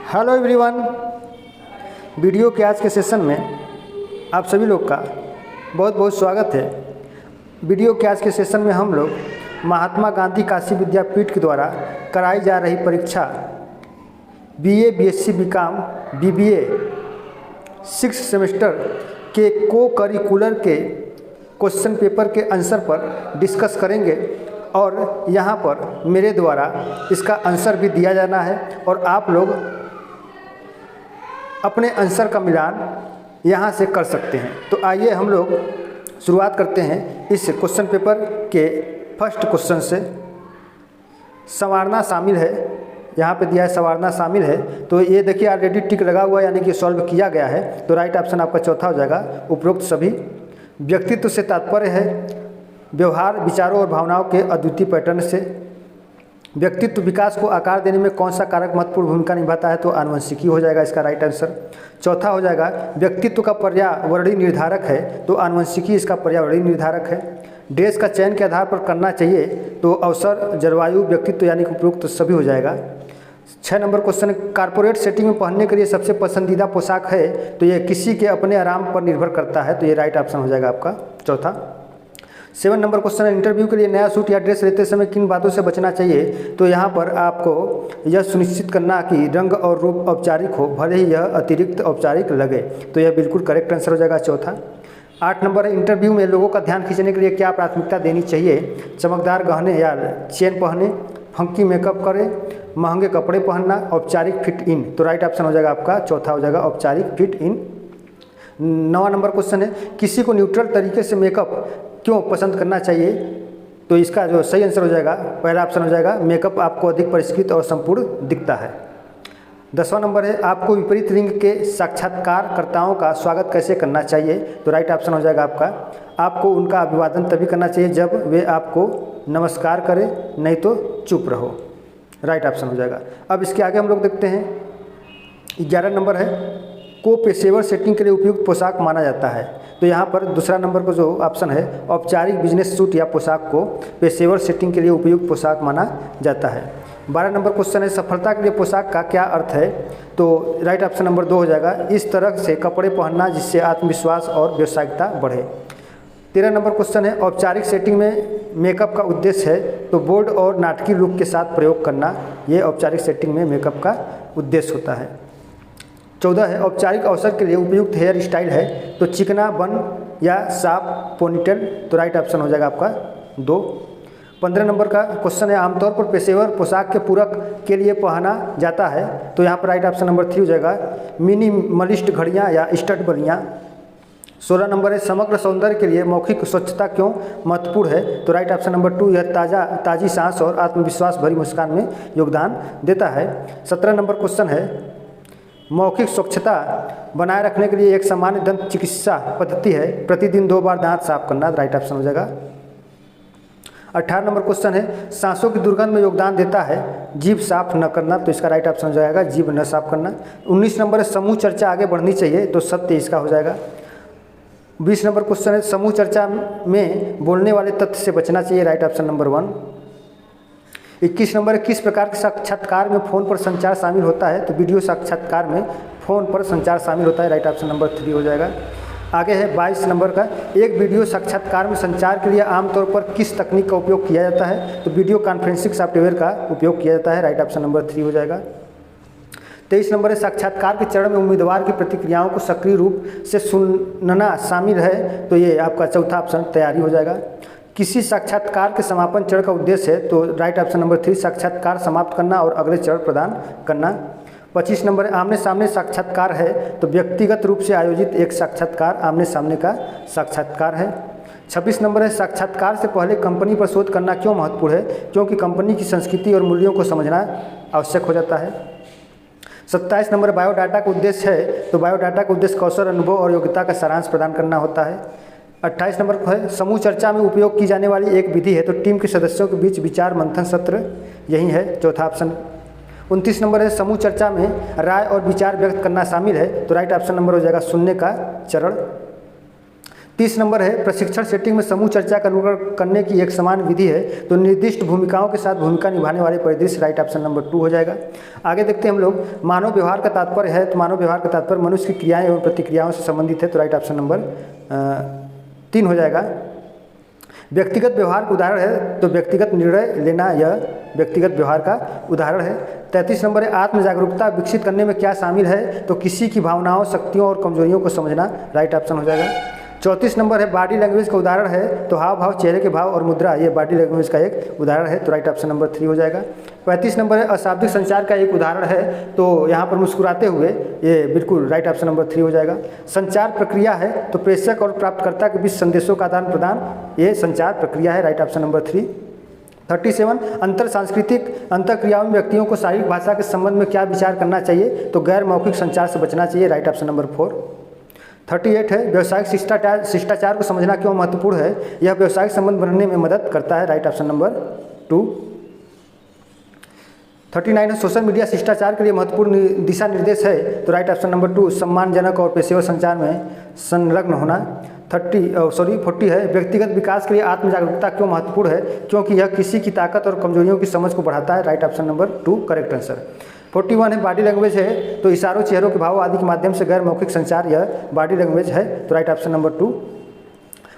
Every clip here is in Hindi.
हेलो एवरीवन, वीडियो के आज के सेशन में आप सभी लोग का बहुत बहुत स्वागत है। वीडियो के आज के सेशन में हम लोग महात्मा गांधी काशी विद्यापीठ के द्वारा कराई जा रही परीक्षा BA, BSc, BCom, BBA 6 semester के को करिकुलर के क्वेश्चन पेपर के आंसर पर डिस्कस करेंगे और यहाँ पर मेरे द्वारा इसका आंसर भी दिया जाना है और आप लोग अपने आंसर का मिलान यहाँ से कर सकते हैं। तो आइए हम लोग शुरुआत करते हैं इस क्वेश्चन पेपर के फर्स्ट क्वेश्चन से। संवारना शामिल है, यहाँ पे दिया है संवारना शामिल है, तो ये देखिए ऑलरेडी टिक लगा हुआ है, यानी कि सॉल्व किया गया है। तो राइट ऑप्शन आपका चौथा हो जाएगा, उपरोक्त सभी। व्यक्तित्व से तात्पर्य है व्यवहार, विचारों और भावनाओं के अद्वितीय पैटर्न से। व्यक्तित्व विकास को आकार देने में कौन सा कारक महत्वपूर्ण भूमिका निभाता है? तो आनुवंशिकी हो जाएगा इसका राइट आंसर। चौथा हो जाएगा व्यक्तित्व का पर्यावरणीय निर्धारक है, तो आनुवंशिकी इसका पर्यावरणीय निर्धारक है। देश का चयन के आधार पर करना चाहिए, तो अवसर, जलवायु, व्यक्तित्व यानी कि उपयुक्त सभी हो जाएगा। 6 नंबर क्वेश्चन, कारपोरेट सेटिंग में पहनने के लिए सबसे पसंदीदा पोशाक है, तो ये किसी के अपने आराम पर निर्भर करता है, तो ये राइट ऑप्शन हो जाएगा आपका चौथा। 7 नंबर क्वेश्चन, इंटरव्यू के लिए नया सूट या ड्रेस लेते समय किन बातों से बचना चाहिए? तो यहाँ पर आपको यह सुनिश्चित करना कि रंग और रूप औपचारिक हो, भले ही यह अतिरिक्त औपचारिक लगे, तो यह बिल्कुल करेक्ट आंसर हो जाएगा चौथा। 8 नंबर, इंटरव्यू में लोगों का ध्यान खींचने के लिए क्या प्राथमिकता देनी चाहिए? चमकदार गहने या चेन पहने, फंकी मेकअप करें, महंगे कपड़े पहनना, औपचारिक फिट इन, तो राइट ऑप्शन हो जाएगा आपका चौथा हो जाएगा औपचारिक फिट इन। 9वां नंबर क्वेश्चन है, किसी को न्यूट्रल तरीके से मेकअप क्यों पसंद करना चाहिए? तो इसका जो सही आंसर हो जाएगा पहला ऑप्शन हो जाएगा, मेकअप आपको अधिक परिष्कृत और संपूर्ण दिखता है। 10वां नंबर है, आपको विपरीत लिंग के साक्षात्कारकर्ताओं का स्वागत कैसे करना चाहिए? तो राइट ऑप्शन हो जाएगा आपको उनका अभिवादन तभी करना चाहिए जब वे आपको नमस्कार करें, नहीं तो चुप रहो, राइट ऑप्शन हो जाएगा। अब इसके आगे हम लोग देखते हैं 11 नंबर है, को पेशेवर सेटिंग के लिए उपयुक्त पोशाक माना जाता है, तो यहाँ पर दूसरा नंबर का जो ऑप्शन है, औपचारिक बिजनेस सूट या पोशाक को पेशेवर सेटिंग के लिए उपयुक्त पोशाक माना जाता है। 12 नंबर क्वेश्चन है, सफलता के लिए पोशाक का क्या अर्थ है? तो राइट ऑप्शन नंबर 2 हो जाएगा, इस तरह से कपड़े पहनना जिससे आत्मविश्वास और व्यावसायिकता बढ़े। 13 नंबर क्वेश्चन है, औपचारिक सेटिंग में मेकअप का उद्देश्य है, तो बोल्ड और नाटकीय लुक के साथ प्रयोग करना, ये औपचारिक सेटिंग में मेकअप का उद्देश्य होता है। 14 है, औपचारिक अवसर के लिए उपयुक्त हेयर स्टाइल है, तो चिकना बन या साफ पोनीटेल, तो राइट ऑप्शन हो जाएगा आपका 2। 15 नंबर का क्वेश्चन है, आमतौर पर पेशेवर पोशाक के पूरक के लिए पहना जाता है, तो यहाँ पर राइट ऑप्शन नंबर 3 हो जाएगा, मिनिमलिस्ट घड़ियाँ या स्टड बलियाँ। 16 नंबर है, समग्र सौंदर्य के लिए मौखिक स्वच्छता क्यों महत्वपूर्ण है? तो राइट ऑप्शन नंबर 2, यह ताज़ी सांस और आत्मविश्वास भरी मुस्कान में योगदान देता है। 17 नंबर क्वेश्चन है, मौखिक स्वच्छता बनाए रखने के लिए एक सामान्य दंत चिकित्सा पद्धति है, प्रतिदिन 2 बार दांत साफ करना, राइट ऑप्शन हो जाएगा। 18 नंबर क्वेश्चन है, सांसों की दुर्गंध में योगदान देता है जीभ साफ न करना, तो इसका राइट ऑप्शन हो जाएगा जीभ न साफ करना। 19 नंबर है, समूह चर्चा आगे बढ़नी चाहिए, तो सत्य इसका हो जाएगा। 20 नंबर क्वेश्चन है, समूह चर्चा में बोलने वाले तथ्य से बचना चाहिए, राइट ऑप्शन नंबर 1। 21 नंबर है, किस प्रकार के साक्षात्कार में फ़ोन पर संचार शामिल होता है? तो वीडियो साक्षात्कार में फ़ोन पर संचार शामिल होता है, राइट ऑप्शन नंबर 3 हो जाएगा। आगे है 22 नंबर का, एक वीडियो साक्षात्कार में संचार के लिए आमतौर पर किस तकनीक का उपयोग किया जाता है? तो वीडियो कॉन्फ्रेंसिंग सॉफ्टवेयर का उपयोग किया जाता है, राइट ऑप्शन नंबर 3 हो जाएगा। 23 नंबर है, साक्षात्कार के चरण में उम्मीदवार की प्रतिक्रियाओं को सक्रिय रूप से सुनना शामिल है, तो ये आपका चौथा ऑप्शन तैयारी हो जाएगा। किसी साक्षात्कार के समापन चरण का उद्देश्य है, तो राइट ऑप्शन नंबर 3, साक्षात्कार समाप्त करना और अगले चरण प्रदान करना। 25 नंबर, आमने सामने साक्षात्कार है, तो व्यक्तिगत रूप से आयोजित एक साक्षात्कार आमने सामने का साक्षात्कार है। 26 नंबर है, साक्षात्कार से पहले कंपनी पर शोध करना क्यों महत्वपूर्ण है? क्योंकि कंपनी की संस्कृति और मूल्यों को समझना आवश्यक हो जाता है। 27 नंबर, बायोडाटा का उद्देश्य है, तो बायोडाटा का उद्देश्य कौशल, अनुभव और योग्यता का सारांश प्रदान करना होता है। 28 नंबर है, समूह चर्चा में उपयोग की जाने वाली एक विधि है, तो टीम के सदस्यों के बीच विचार मंथन सत्र, यही है चौथा ऑप्शन। 29 नंबर है, समूह चर्चा में राय और विचार व्यक्त करना शामिल है, तो राइट ऑप्शन नंबर हो जाएगा सुनने का चरण। 30 नंबर है प्रशिक्षण सेटिंग में समूह चर्चा करने की एक समान विधि है, तो निर्दिष्ट भूमिकाओं के साथ भूमिका निभाने वाले परिदृश्य, राइट ऑप्शन नंबर 2 हो जाएगा। आगे देखते हैं हम लोग, मानव व्यवहार का तात्पर्य है, तो मानव व्यवहार का तात्पर्य मनुष्य की क्रियाएं एवं प्रतिक्रियाओं से संबंधित है, तो राइट ऑप्शन नंबर 3 हो जाएगा। व्यक्तिगत व्यवहार का उदाहरण है, तो व्यक्तिगत निर्णय लेना यह व्यक्तिगत व्यवहार का उदाहरण है। 33 नंबर है आत्म जागरूकता विकसित करने में क्या शामिल है, तो किसी की भावनाओं, शक्तियों और कमजोरियों को समझना, राइट ऑप्शन हो जाएगा। 34 नंबर है बॉडी लैंग्वेज का उदाहरण है, तो हाव भाव, चेहरे के भाव और मुद्रा ये बॉडी लैंग्वेज का एक उदाहरण है, तो राइट ऑप्शन नंबर 3 हो जाएगा। 35 नंबर है अशाब्दिक संचार का एक उदाहरण है, तो यहाँ पर मुस्कुराते हुए, ये बिल्कुल राइट ऑप्शन नंबर 3 हो जाएगा। संचार प्रक्रिया है, तो प्रेषक और प्राप्तकर्ता के बीच संदेशों का आदान प्रदान, ये संचार प्रक्रिया है, राइट ऑप्शन नंबर 3। 37 अंतर सांस्कृतिक अंतःक्रियाओं में व्यक्तियों को शारीरिक भाषा के संबंध में क्या विचार करना चाहिए, तो गैर मौखिक संचार से बचना चाहिए, राइट ऑप्शन नंबर 4। 38 है व्यावसायिक शिष्टाचार को समझना क्यों महत्वपूर्ण है, यह व्यावसायिक संबंध बनने में मदद करता है, राइट ऑप्शन नंबर 2। 39 है सोशल मीडिया शिष्टाचार के लिए महत्वपूर्ण दिशा निर्देश है, तो राइट ऑप्शन नंबर 2 सम्मानजनक और पेशेवर संचार में संलग्न होना। 40 है व्यक्तिगत विकास के लिए आत्म जागरूकता क्यों महत्वपूर्ण है, क्योंकि यह किसी की ताकत और कमजोरियों की समझ को बढ़ाता है, right option number 2 correct answer. 41 है बॉडी लैंग्वेज है, तो इशारों, चेहरों के भाव आदि के माध्यम से गैर मौखिक संचार यह बॉडी लैंग्वेज है, तो राइट ऑप्शन नंबर 2।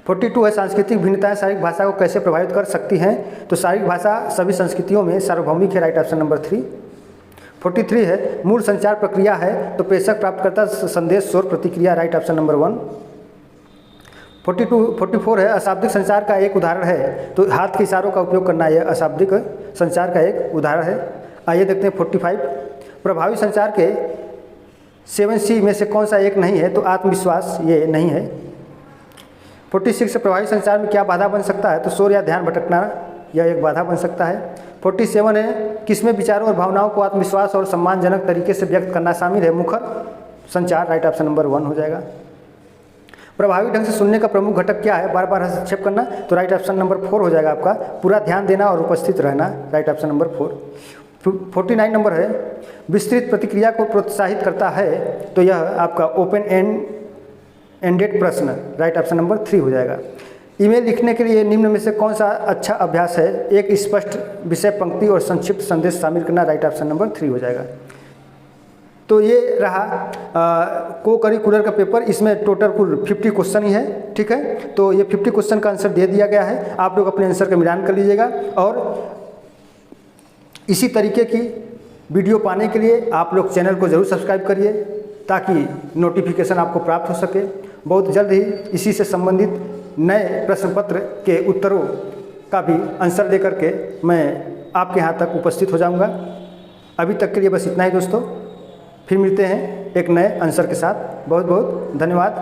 42 है सांस्कृतिक भिन्नताएं शारीरिक भाषा को कैसे प्रभावित कर सकती हैं, तो शारीरिक भाषा सभी संस्कृतियों में सार्वभौमिक है, राइट ऑप्शन नंबर 3। 43 है मूल संचार प्रक्रिया है, तो प्रेषक प्राप्तकर्ता संदेश शोर प्रतिक्रिया, राइट ऑप्शन नंबर 1। 44 है अशाब्दिक संचार का एक उदाहरण है, तो हाथ के इशारों का उपयोग करना यह अशाब्दिक संचार का एक उदाहरण है। आइए देखते हैं 45 प्रभावी संचार के 7C में से कौन सा एक नहीं है, तो आत्मविश्वास ये नहीं है। 46 प्रभावी संचार में क्या बाधा बन सकता है, तो शोर या ध्यान भटकना यह एक बाधा बन सकता है। 47 है किसमें विचारों और भावनाओं को आत्मविश्वास और सम्मानजनक तरीके से व्यक्त करना शामिल है, मुखर संचार, राइट ऑप्शन नंबर 1 हो जाएगा। प्रभावी ढंग से सुनने का प्रमुख घटक क्या है, बार बार हस्तक्षेप करना, तो राइट ऑप्शन नंबर 4 हो जाएगा आपका, पूरा ध्यान देना और उपस्थित रहना, राइट ऑप्शन नंबर 4। 49 नंबर है विस्तृत प्रतिक्रिया को प्रोत्साहित करता है, तो यह आपका ओपन एंडेड प्रश्न, राइट ऑप्शन नंबर 3 हो जाएगा। ईमेल लिखने के लिए निम्न में से कौन सा अच्छा अभ्यास है, एक स्पष्ट विषय पंक्ति और संक्षिप्त संदेश शामिल करना, राइट ऑप्शन नंबर 3 हो जाएगा। तो ये रहा को करिकुलर का पेपर, इसमें टोटल कुल 50 क्वेश्चन ही है, ठीक है। तो ये 50 क्वेश्चन का आंसर दे दिया गया है, आप लोग अपने आंसर का मिलान कर लीजिएगा, और इसी तरीके की वीडियो पाने के लिए आप लोग चैनल को ज़रूर सब्सक्राइब करिए, ताकि नोटिफिकेशन आपको प्राप्त हो सके। बहुत जल्द ही इसी से संबंधित नए प्रश्न पत्र के उत्तरों का भी आंसर लेकर के मैं आपके यहाँ तक उपस्थित हो जाऊँगा। अभी तक के लिए बस इतना ही दोस्तों, फिर मिलते हैं एक नए आंसर के साथ। बहुत बहुत धन्यवाद।